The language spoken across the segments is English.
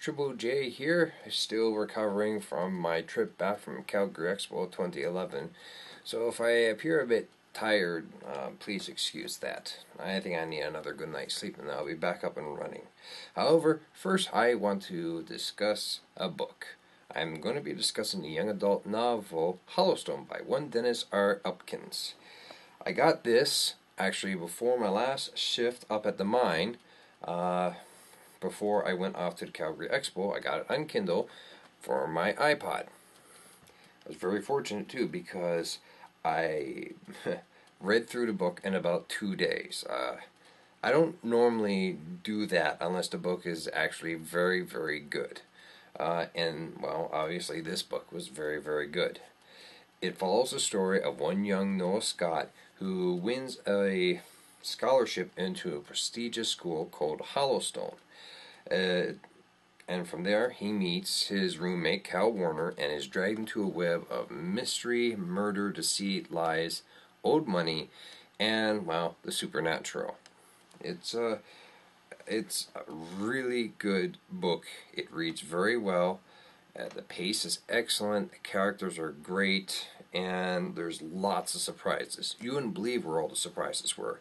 Triple J here, still recovering from my trip back from Calgary Expo 2011. So if I appear a bit tired, please excuse that. I think I need another good night's sleep and I'll be back up and running. However, first I want to discuss a book. I'm going to be discussing the young adult novel Hollowstone by one Dennis R Upkins. I got this actually before my last shift up at the mine. Before I went off to the Calgary Expo, I got it on Kindle for my iPod. I was very fortunate too because I read through the book in about 2 days. I don't normally do that unless the book is actually very, very good. And, well, obviously this book was very, very good. It follows the story of one young Noah Scott who wins a scholarship into a prestigious school called Hollowstone. And from there he meets his roommate Cal Warner and is dragged into a web of mystery, murder, deceit, lies, owed money, and, well, the supernatural. It's a really good book. It reads very well. The pace is excellent. The characters are great, and there's lots of surprises. You wouldn't believe where all the surprises were.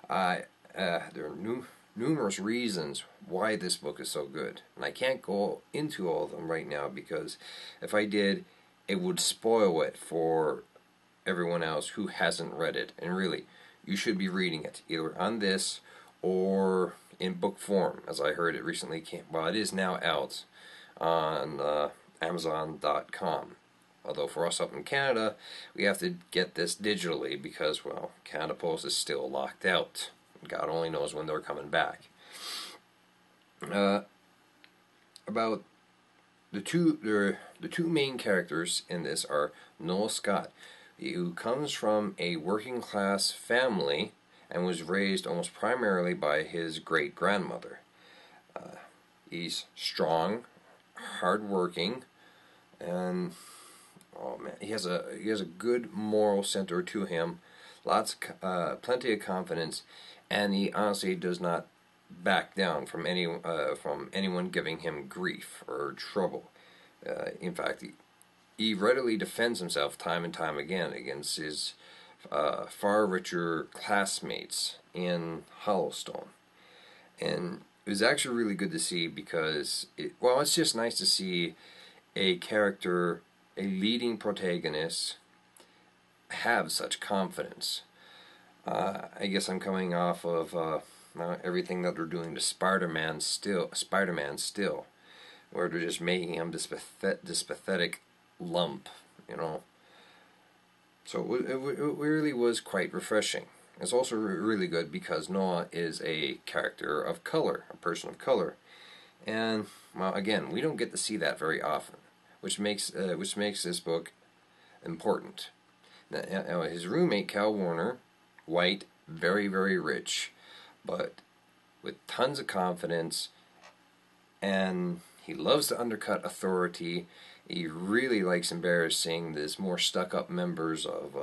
There are numerous reasons why this book is so good, and I can't go into all of them right now because if I did, it would spoil it for everyone else who hasn't read it. And really, you should be reading it either on this or in book form, as I heard it recently came. Well, it is now out on Amazon.com. Although for us up in Canada, we have to get this digitally because, well, Canada Post is still locked out. God only knows when they're coming back. About the two main characters in this are Noah Scott, who comes from a working class family and was raised almost primarily by his great grandmother. He's strong, hardworking, and oh man, he has a good moral center to him. Plenty of confidence. And he honestly does not back down from anyone giving him grief or trouble. In fact, he readily defends himself time and time again against his far richer classmates in Hollowstone. And it was actually really good to see because, it's just nice to see a character, a leading protagonist, have such confidence. I guess I'm coming off of everything that they're doing to Spider-Man still, where they're just making him this pathetic lump, you know. So it really was quite refreshing. It's also really good because Noah is a character of color, a person of color, and, well, again, we don't get to see that very often, which makes this book important. Now, his roommate Cal Warner, white, very, very rich, but with tons of confidence, and he loves to undercut authority. He really likes embarrassing these more stuck-up members of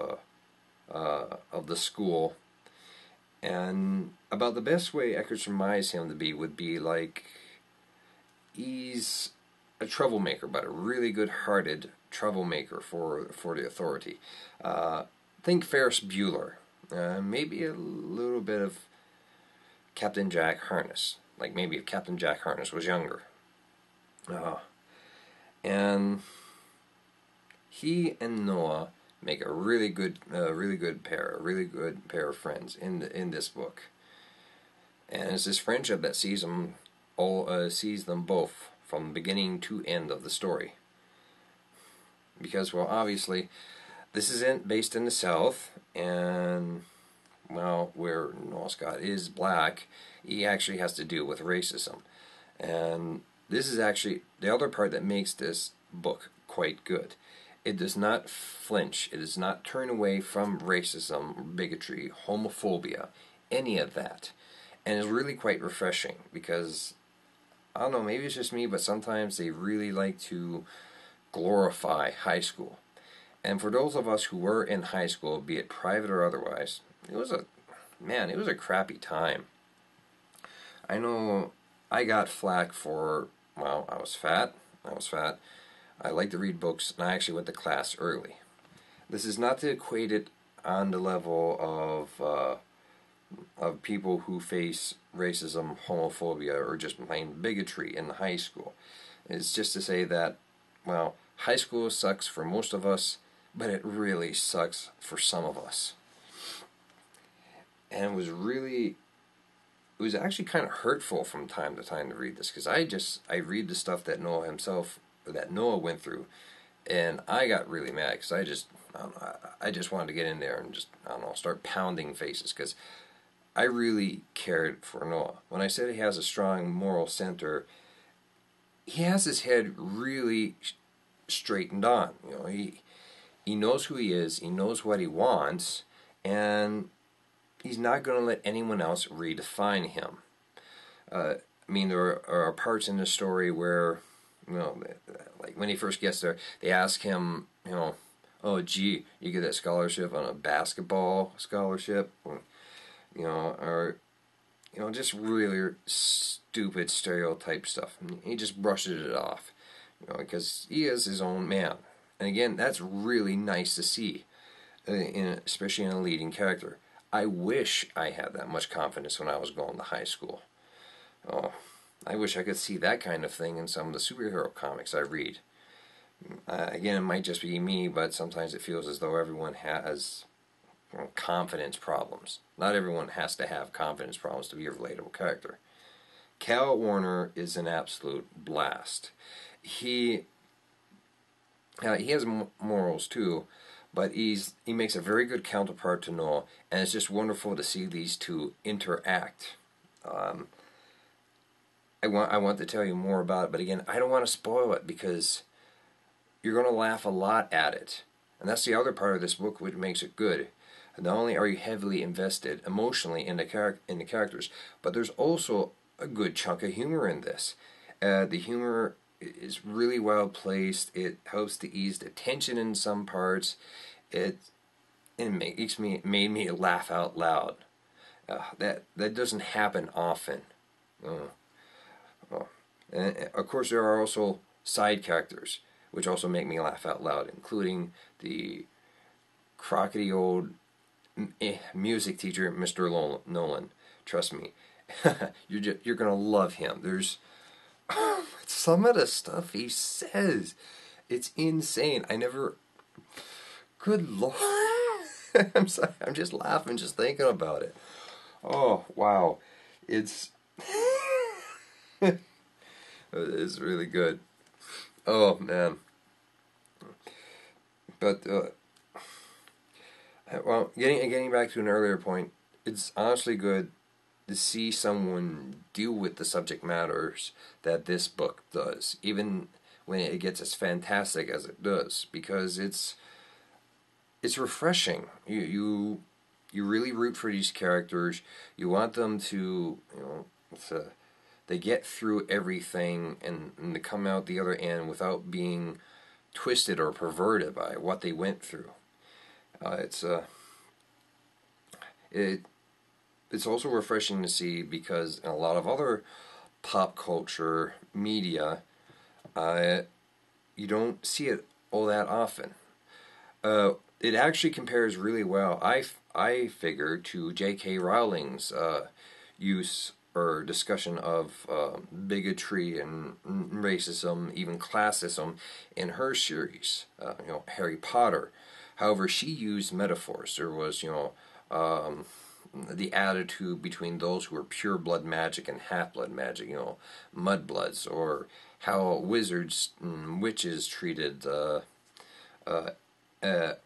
the school. And about the best way I could surmise him to be would be like he's a troublemaker, but a really good-hearted troublemaker for the authority. Think Ferris Bueller. Maybe a little bit of Captain Jack Harkness. Like maybe if Captain Jack Harkness was younger. And he and Noah make a really good pair of friends in this book. And it's this friendship that sees them both from beginning to end of the story. Because, well, obviously, this isn't based in the South, and, well, where Noah Scott is black, he actually has to deal with racism. And this is actually the other part that makes this book quite good. It does not flinch. It does not turn away from racism, bigotry, homophobia, any of that. And it's really quite refreshing because, I don't know, maybe it's just me, but sometimes they really like to glorify high school. And for those of us who were in high school, be it private or otherwise, it was a crappy time. I know I got flack for well, I was fat. I was fat. I like to read books, and I actually went to class early. This is not to equate it on the level of people who face racism, homophobia, or just plain bigotry in high school. It's just to say that, well, high school sucks for most of us, but it really sucks for some of us. And it was actually kind of hurtful from time to time to read this, because I read the stuff that Noah went through, and I got really mad because I just wanted to get in there and just, I don't know, start pounding faces, because I really cared for Noah. When I said he has a strong moral center, he has his head really straightened on. You know, he knows who he is, he knows what he wants, and he's not going to let anyone else redefine him. I mean, there are parts in the story where, you know, like when he first gets there, they ask him, you know, oh, gee, you get that scholarship on a basketball scholarship? You know, or, you know, just really stupid stereotype stuff. He just brushes it off, you know, because he is his own man. And again, that's really nice to see, especially in a leading character. I wish I had that much confidence when I was going to high school. Oh, I wish I could see that kind of thing in some of the superhero comics I read. Again, it might just be me, but sometimes it feels as though everyone has, you know, confidence problems. Not everyone has to have confidence problems to be a relatable character. Cal Warner is an absolute blast. He has morals too, but he makes a very good counterpart to Noah, and it's just wonderful to see these two interact. I want to tell you more about it, but again, I don't want to spoil it because you're going to laugh a lot at it. And that's the other part of this book which makes it good. Not only are you heavily invested emotionally in the characters, but there's also a good chunk of humor in this. The humor is really well placed. It helps to ease the tension in some parts. It made me laugh out loud. That doesn't happen often. And of course, there are also side characters which also make me laugh out loud, including the crockety old music teacher, Mr. Nolan. Trust me, you're gonna love him. There's some of the stuff he says, it's insane. Good Lord, I'm sorry. I'm just laughing just thinking about it. Oh wow, it's it's really good. Oh man, but well, getting back to an earlier point, it's honestly good to see someone deal with the subject matters that this book does, even when it gets as fantastic as it does, because it's refreshing. You really root for these characters. You want them to, you know, they get through everything and to come out the other end without being twisted or perverted by what they went through. It's also refreshing to see because in a lot of other pop culture media, you don't see it all that often. It actually compares really well, I figure, to J.K. Rowling's use or discussion of bigotry and racism, even classism, in her series, you know, Harry Potter. However, she used metaphors. There was, you know, the attitude between those who were pure blood magic and half blood magic, you know, mudbloods, or how wizards and witches treated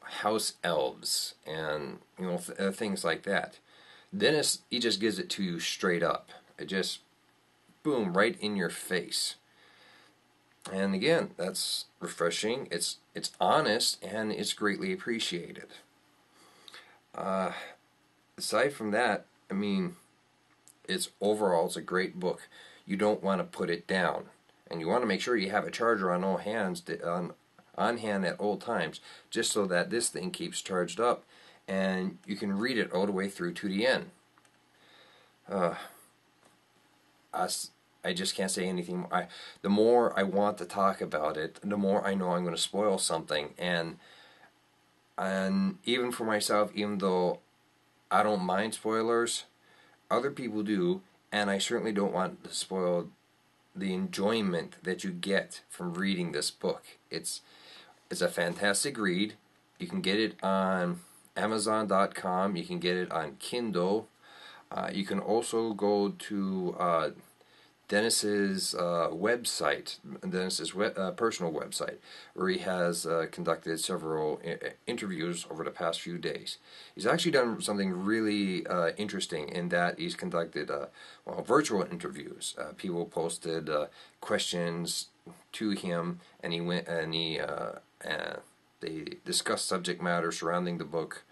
house elves, and you know, things like that. Dennis, he just gives it to you straight up. It just, boom, right in your face. And again, that's refreshing. It's honest, and it's greatly appreciated. Aside from that, I mean, it's a great book. You don't want to put it down, and you want to make sure you have a charger on all hands, on hand at all times, just so that this thing keeps charged up, and you can read it all the way through to the end. I just can't say anything more. The more I want to talk about it, the more I know I'm going to spoil something. And even for myself, even though I don't mind spoilers, other people do, and I certainly don't want to spoil the enjoyment that you get from reading this book. It's a fantastic read. You can get it on Amazon.com. You can get it on Kindle. You can also go to Dennis's website, Dennis's personal website, where he has conducted several interviews over the past few days. He's actually done something really interesting in that he's conducted virtual interviews. People posted questions to him, and they discussed subject matter surrounding the book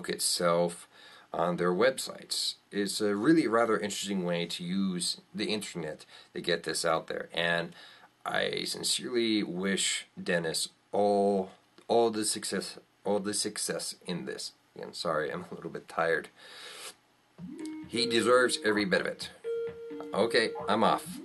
itself, on their websites. It's a really rather interesting way to use the internet to get this out there, and I sincerely wish Dennis all the success in this. Again, sorry, I'm a little bit tired. He deserves every bit of it. Okay, I'm off.